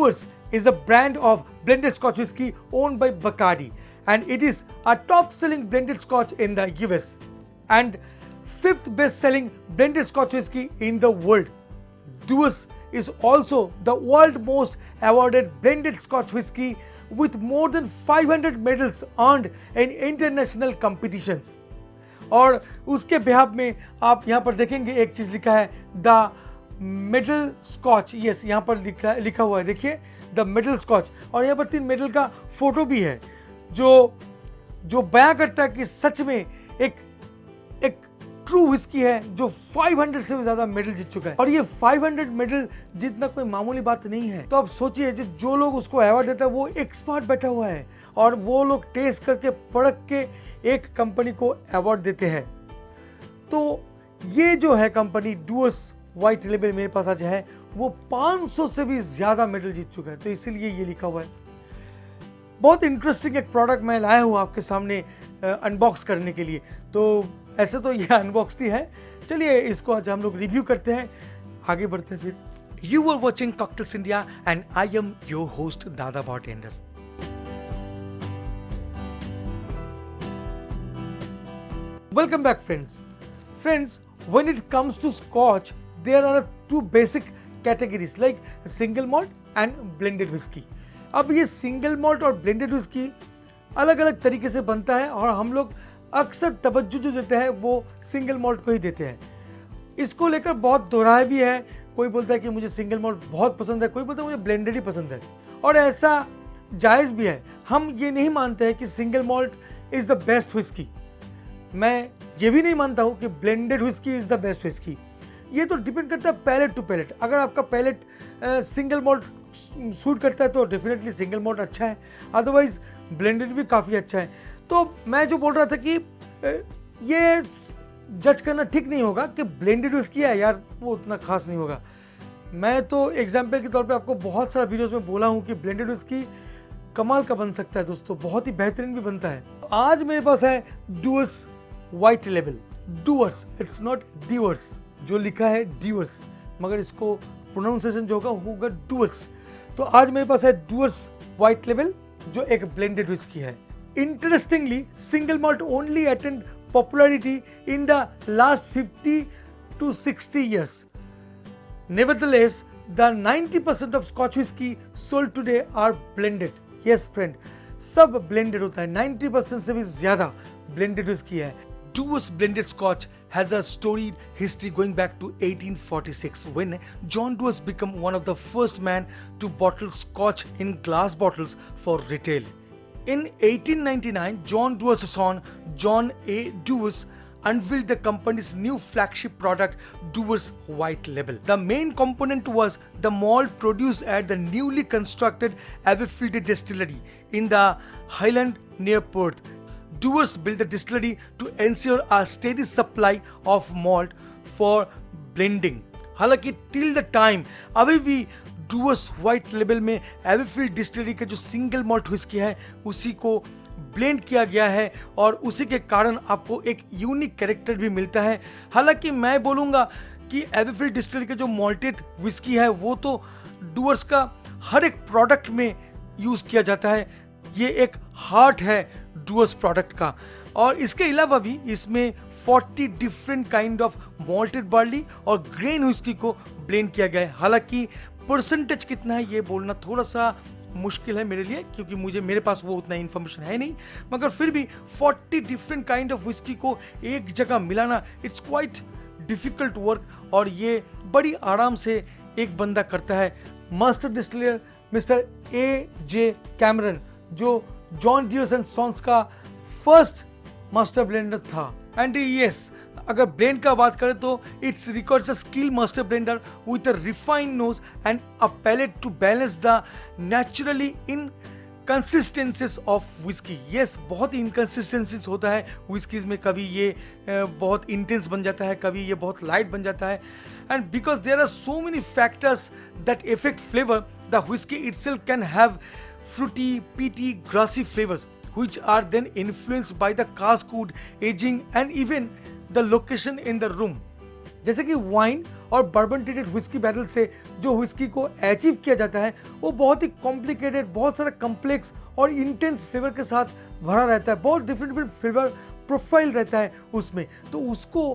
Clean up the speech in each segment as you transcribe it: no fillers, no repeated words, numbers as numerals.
Dewar's is a brand of blended Scotch whiskey owned by Bacardi, and it is a top-selling blended Scotch in the US and fifth best-selling blended Scotch whiskey in the world. Dewar's is also the world's most awarded blended Scotch whiskey with more than 500 medals earned in international competitions. और उसके behalf में आप यहाँ पर देखेंगे एक चीज लिखा है द मेडल स्कॉच. यस, यहाँ पर लिखा हुआ है, देखिए द मेडल स्कॉच, और यहाँ पर 3 मेडल का फोटो भी है जो बयां करता है कि सच में एक ट्रू विस्की है जो 500 से भी ज्यादा मेडल जीत चुका है. और ये 500 मेडल जीतना कोई मामूली बात नहीं है. तो आप सोचिए जो लोग उसको अवार्ड देता है वो एक्सपर्ट बैठा हुआ है और वो लोग टेस्ट करके परख के एक कंपनी को अवार्ड देते हैं. तो ये जो है कंपनी डूअर्स व्हाइट लेबल मेरे पास आज है, वो 500 से भी ज्यादा मेडल जीत चुका है. तो इसीलिए ये लिखा हुआ है. बहुत इंटरेस्टिंग एक प्रोडक्ट मैं लाया हूँ आपके सामने अनबॉक्स करने के लिए. तो ऐसे तो ये अनबॉक्स ही है. चलिए इसको आज हम लोग रिव्यू करते हैं, आगे बढ़ते हैं फिर. You are watching cocktails India and I am your host Dada bartender. Welcome back, friends. Friends, when it comes to Scotch, there are 2 basic categories like single malt and blended whiskey. अब ये single malt और blended whiskey अलग अलग तरीके से बनता है और हम लोग अक्सर तवज्जो जो देते हैं वो single malt को ही देते हैं. इसको लेकर बहुत दोहराया भी है. कोई बोलता है कि मुझे single malt बहुत पसंद है, कोई बोलता है मुझे blended ही पसंद है, और ऐसा जायज़ भी है. हम ये नहीं मानते हैं कि single malt is the best whiskey. मैं ये भी नहीं मानता हूँ कि blended whisky is the best whisky. ये तो डिपेंड करता है पैलेट टू पैलेट. अगर आपका पैलेट सिंगल मॉल्ट सूट करता है तो डेफिनेटली सिंगल मॉल्ट अच्छा है, अदरवाइज ब्लेंडेड भी काफ़ी अच्छा है. तो मैं जो बोल रहा था कि ये जज करना ठीक नहीं होगा कि ब्लेंडेड व्हिस्की है यार वो उतना खास नहीं होगा. मैं तो एग्जाम्पल के तौर पे आपको बहुत सारा वीडियोस में बोला हूँ कि ब्लेंडेड व्हिस्की कमाल का बन सकता है दोस्तों, बहुत ही बेहतरीन भी बनता है. आज मेरे पास है Dewar's white Label. Dewar's, it's not Deewars. जो लिखा है डीवर्स, मगर इसको प्रोनाउंसिएशन जो होगा डूअर्स. तो आज मेरे पास है डूअर्स व्हाइट लेबल जो एक ब्लेंडेड व्हिस्की है. Interestingly single malt only attend popularity in the last 50 to 60 years. Nevertheless, the 90% of Scotch whiskey sold today are blended. Yes friend, सब blended होता है. 90% से भी ज्यादा blended whiskey है. Dewar's blended Scotch has a storied history going back to 1846 when John Dewar's became one of the first men to bottle Scotch in glass bottles for retail. In 1899, John Dewar's son John A. Dewar's unveiled the company's new flagship product, Dewar's White Label. The main component was the malt produced at the newly constructed Aberfield distillery in the Highland near Perth. Dewar's built the distillery to ensure a steady supply of malt for blending. हालांकि till the time अभी भी Dewar's White Label में Aberfield distillery के जो single malt whisky है उसी को blend किया गया है और उसी के कारण आपको एक यूनिक कैरेक्टर भी मिलता है. हालांकि मैं बोलूँगा कि एबरफील्ड डिस्टिलरी के जो मॉल्टेड व्हिस्की है वो तो डूअर्स का हर एक प्रोडक्ट में यूज़ किया जाता है. ये एक हार्ट है डूअर्स प्रोडक्ट का. और इसके अलावा भी इसमें 40 different kind of malted barley और ग्रेन व्हिस्की को ब्लेंड किया गया है. हालांकि परसेंटेज कितना है ये बोलना थोड़ा सा मुश्किल है मेरे लिए क्योंकि मेरे पास वो उतना इन्फॉर्मेशन है नहीं, मगर फिर भी 40 डिफरेंट काइंड ऑफ व्हिस्की को एक जगह मिलाना इट्स क्वाइट डिफिकल्ट वर्क और ये बड़ी आराम से एक बंदा करता है. Master distiller mister A.J. Cameron जो जॉन डियर्स एंड सॉन्स का फर्स्ट मास्टर ब्लेंडर था. एंड यस, अगर ब्लेंड का बात करें तो it's records a skill master blender with a refined nose and a palate to balance the naturally inconsistencies of whisky. Yes, बहुत ही inconsistencies होता है विस्कीज में. कभी ये बहुत इंटेंस बन जाता है, कभी ये बहुत लाइट बन जाता है. And because there are so many factors that effect flavour, the whisky itself can have fruity, peaty, grassy flavors which are then influenced by the cask wood, aging and even the location in the room. जैसे कि wine और bourbon treated whisky barrel से जो whisky को achieve किया जाता है वो बहुत ही कॉम्प्लिकेटेड, बहुत सारा कम्प्लेक्स और इंटेंस फ्लेवर के साथ भरा रहता है, बहुत डिफरेंट डिफरेंट फ्लेवर प्रोफाइल रहता है उसमें। तो उसको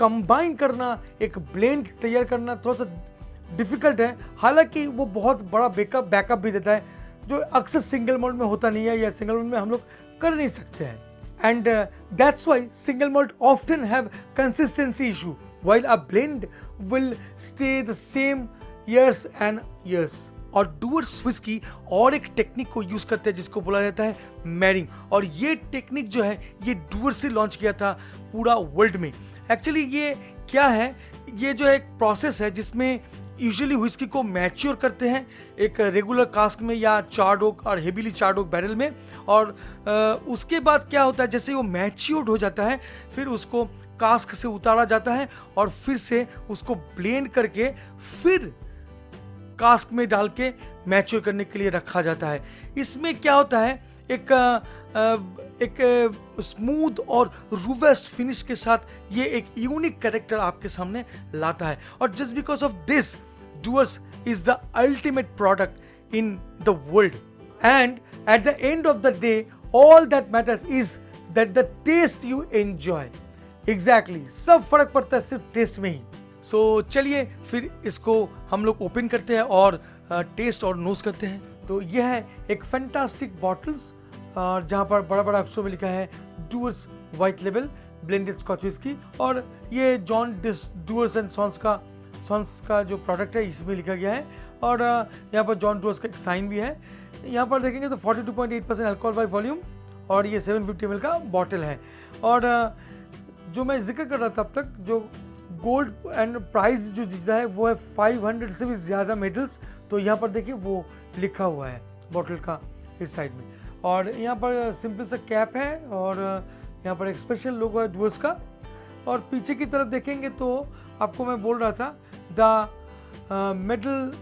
कंबाइन करना, एक ब्लेंड तैयार करना थोड़ा सा डिफिकल्ट है, हालांकि वो बहुत बड़ा बैकअप भी देता है जो अक्सर सिंगल मॉल्ट में होता नहीं है, या सिंगल मॉल्ट में हम लोग कर नहीं सकते हैं। And that's why single malt often have consistency issue while a blend will stay the same years and years. और डूअर्स व्हिस्की और एक टेक्निक को यूज करते हैं जिसको बोला जाता है मैरिंग, और ये टेक्निक जो है ये डूअर्स से लॉन्च किया था पूरा वर्ल्ड में। एक्चुअली ये क्या है, ये जो एक प्रोसेस है जिसमें यूजुअली व्हिस्की को मैच्योर करते हैं एक रेगुलर कास्क में या चार्ड ओक और हेवीली चार्ड ओक बैरल में, और उसके बाद क्या होता है, जैसे वो मैच्योर्ड हो जाता है फिर उसको कास्क से उतारा जाता है और फिर से उसको ब्लेंड करके फिर कास्क में डाल के मैच्योर करने के लिए रखा जाता है। इसमें क्या होता है, एक स्मूथ और रूवेस्ट फिनिश के साथ ये एक यूनिक कैरेक्टर आपके सामने लाता है। और just because of this Dewar's is the ultimate product in the world, and at the end of the day all that matters is that the taste you enjoy. Exactly, सब फर्क पड़ता है सिर्फ टेस्ट में ही। सो चलिए फिर इसको हम लोग ओपन करते हैं और टेस्ट और नोज करते हैं। तो यह है एक फैंटास्टिक बॉटल्स जहाँ पर बड़ा बड़ा अक्षरों में लिखा है Dewar's white label blended scotch whisky, और ये जॉन डूअर्स एंड सॉन्स का जो प्रोडक्ट है इसमें लिखा गया है। और यहाँ पर जॉन डूअर्स का एक साइन भी है। यहाँ पर देखेंगे तो 42.8% अल्कोहल बाय वॉल्यूम, और ये 750 ml का बॉटल है। और जो मैं जिक्र कर रहा था अब तक, जो गोल्ड एंड प्राइस जो जीता है वो है 500 से भी ज़्यादा मेडल्स। तो यहाँ पर देखिए वो लिखा हुआ है बॉटल का इस साइड में, और यहाँ पर सिंपल सा कैप है, और यहाँ पर एक स्पेशल लोगो है डूअर्स का। और पीछे की तरफ देखेंगे तो आपको मैं बोल रहा था द मेडल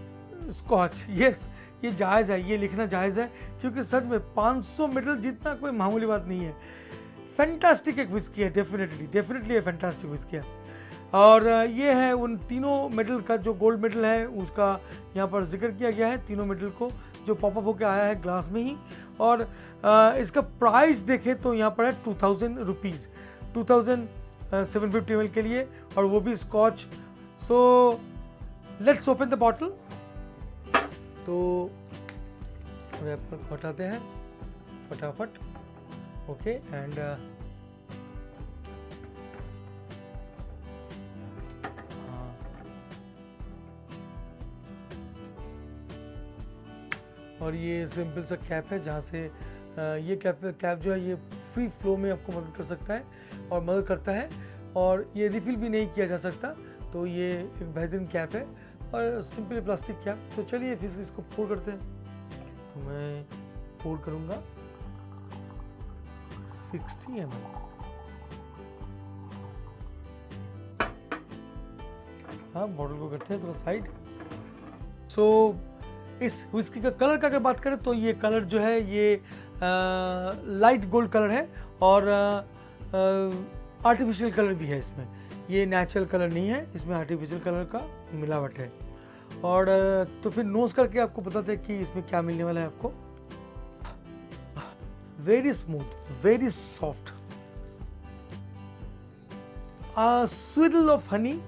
स्कॉच, यस ये जायज़ है, ये लिखना जायज़ है, क्योंकि सच में 500 मेडल जीतना कोई मामूली बात नहीं है। फैंटास्टिक एक व्हिस्की है, डेफिनेटली ये फैंटास्टिक व्हिस्की है। और ये है उन तीनों मेडल का, जो गोल्ड मेडल है उसका यहाँ पर जिक्र किया गया है, तीनों मेडल को जो पॉपअप होकर आया है ग्लास में ही। और इसका प्राइस देखें तो यहाँ पर है 2000 रुपीज़, 2750 ml के लिए, और वो भी scotch. So let's open the bottle. तो रैपर हटाते हैं फटाफट, ओके। एंड और ये सिंपल सा कैप है जहाँ से ये कैप जो है ये फ्री फ्लो में आपको मदद कर सकता है और मदद करता है, और ये रिफिल भी नहीं किया जा सकता। तो ये एक बेहतरीन कैप है और सिंपल प्लास्टिक कैप। तो चलिए फिर इसको पोर करते हैं। तो मैं पोर करूँगा 60 ml। हाँ, बॉटल को करते हैं थोड़ा साइड। सो इस व्हिस्की का कलर का अगर बात करें तो ये कलर जो है ये लाइट गोल्ड कलर है, और आर्टिफिशियल कलर भी है इसमें, ये नेचुरल कलर नहीं है, इसमें आर्टिफिशियल कलर का मिलावट है। और तो फिर नोज करके आपको बताते हैं कि इसमें क्या मिलने वाला है आपको। Very smooth, very soft, swirl of honey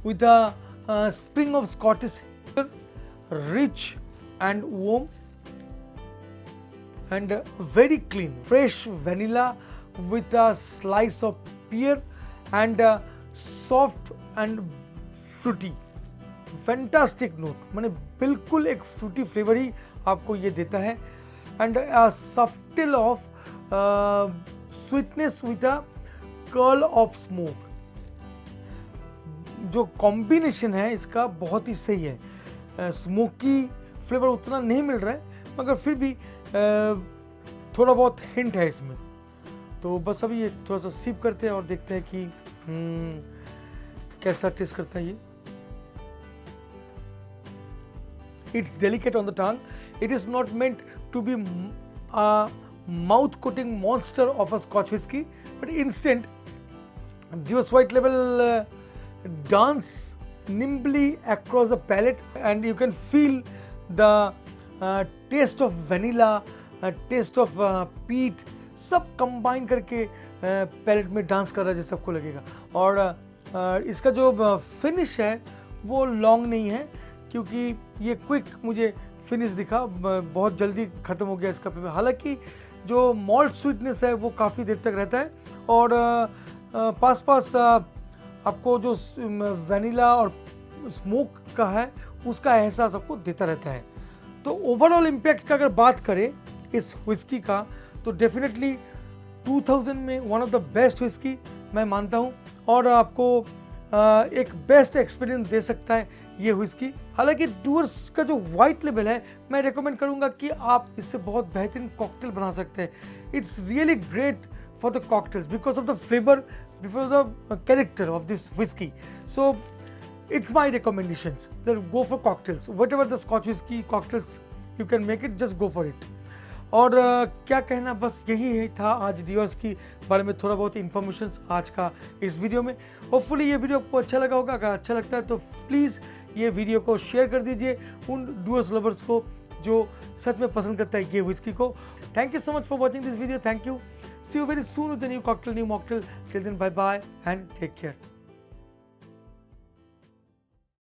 with a spring of Scottish, rich and warm and very clean, fresh vanilla with a slice of pear and soft and fruity, fantastic note, माने बिल्कुल एक Frooti flavour ही आपको ये देता है, and a subtle of sweetness with a curl of smoke। जो combination है इसका बहुत ही सही है, स्मोकी फ्लेवर उतना नहीं मिल रहा है मगर फिर भी थोड़ा बहुत हिंट है इसमें। तो बस अभी ये थोड़ा सा सिप करते हैं और देखते हैं कि कैसा टेस्ट करता है ये। It's delicate on the tongue. It is not meant to be a mouth-coating monster of a Scotch whisky, but instead, Dewar's White Label dance nimbly across the palate, and you can feel the taste of vanilla, taste of peat, सब combine करके palette में dance कर रहा है जैसे सबको लगेगा। और इसका जो फिनिश है वो लॉन्ग नहीं है, क्योंकि ये क्विक मुझे फिनिश दिखा, बहुत जल्दी ख़त्म हो गया इसका पे। हालांकि जो मॉल्ट स्वीटनेस है वो काफ़ी देर तक रहता है, और पास आपको जो वनीला और स्मोक का है उसका एहसास आपको देता रहता है। तो ओवरऑल इम्पैक्ट का अगर बात करें इस विस्की का, तो डेफिनेटली 2000 में one of the best whisky मैं मानता हूँ, और आपको एक बेस्ट एक्सपीरियंस दे सकता है ये विस्की। हालांकि डूअर्स का जो वाइट लेबल है, मैं रेकमेंड करूँगा कि आप इससे बहुत बेहतरीन कॉकटेल बना सकते हैं। It's really great for the cocktails because of the flavor, because of the character of this whiskey. So it's my recommendations that go for cocktails, whatever the Scotch whiskey cocktails you can make it, just go for it. और क्या कहना, बस यही है था आज doors की बारे में थोड़ा बहुत इन्फॉर्मेशन आज का इस वीडियो में। होपफुली ये वीडियो आपको अच्छा लगा होगा। अगर अच्छा लगता है तो प्लीज़ ये वीडियो को शेयर कर दीजिए उन डूअर्स लवर्स को जो सच में पसंद करता है ये विस्की को। Thank you so much for watching this video. Thank you. See you very soon with a new cocktail, new mocktail. Till then, bye bye and take care.